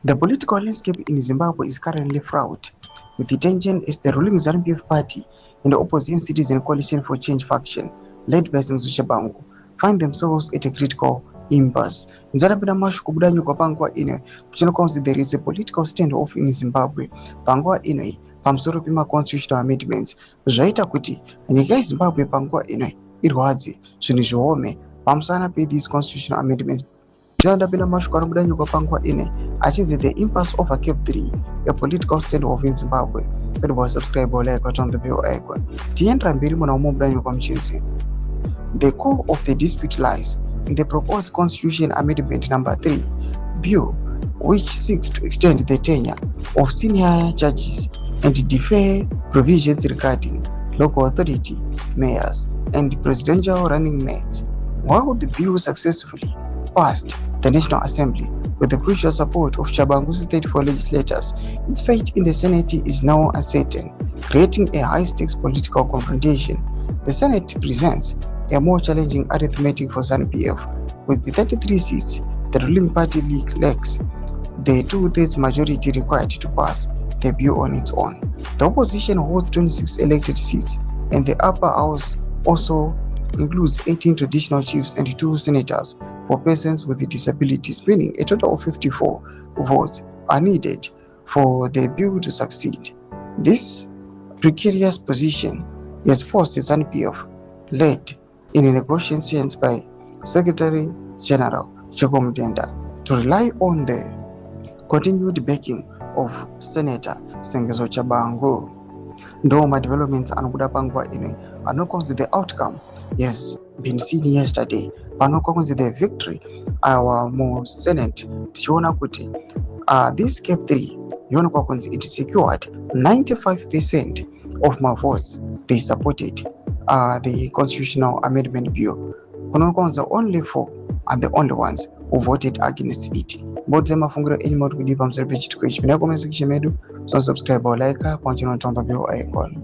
The political landscape in Zimbabwe is currently fraught with the tension as the ruling ZANU-PF party and the opposition Citizen Coalition for Change faction, led by CHABANGU, find themselves at a critical impasse. Nzarabira mashu kubudanyo kwa pangwa ine, kuchinokonzi there is a political standoff in Zimbabwe. Pangwa ine, pamusoro pema constitutional amendments, zvaita kuti nyika yeZimbabwe pangwa ine irwadze zvinhu zviome pamusana pe these constitutional amendments. Nzarabira mashu kubudanyo kwa pangwa ine, achizi the impasse over CAB3, a political standoff in Zimbabwe. Pedwa subscribe or like on the bell icon. Tiendra mbiri mwana umobudanyo kwa mchinzi. The core of the dispute lies in the proposed Constitution Amendment Number 3 Bill, which seeks to extend the tenure of senior judges and defer provisions regarding local authority, mayors, and presidential running mates. While the bill successfully passed the National Assembly with the crucial support of CHABANGU's 34 legislators, its fate in the Senate is now uncertain, creating a high-stakes political confrontation. The Senate presents a more challenging arithmetic for ZANU-PF. With the 33 seats, the ruling party lacks the 2/3 majority required to pass the bill on its own. The opposition holds 26 elected seats, and the upper house also includes 18 traditional chiefs and 2 senators for persons with disabilities, meaning a total of 54 votes are needed for the bill to succeed. This precarious position has forced the ZANU-PF, led in negotiations by Secretary General Chagomdenda, to rely on the continued backing of Senator Sengezo Chabangu. Ndoma developments anokuda pangwa ine anokonzi the outcome has been seen yesterday. Panokonzi the victory our more Senate tiona kuti this CAB3 yonokwa konzi it secured 95% of my votes. They supported the constitutional amendment bill. Kunokonza only 4 are the only ones who voted against it. Bodze mafunguro enyuma kuti kudipa msere page 2 comment section medu. So subscribe or like, continue to turn the bell icon.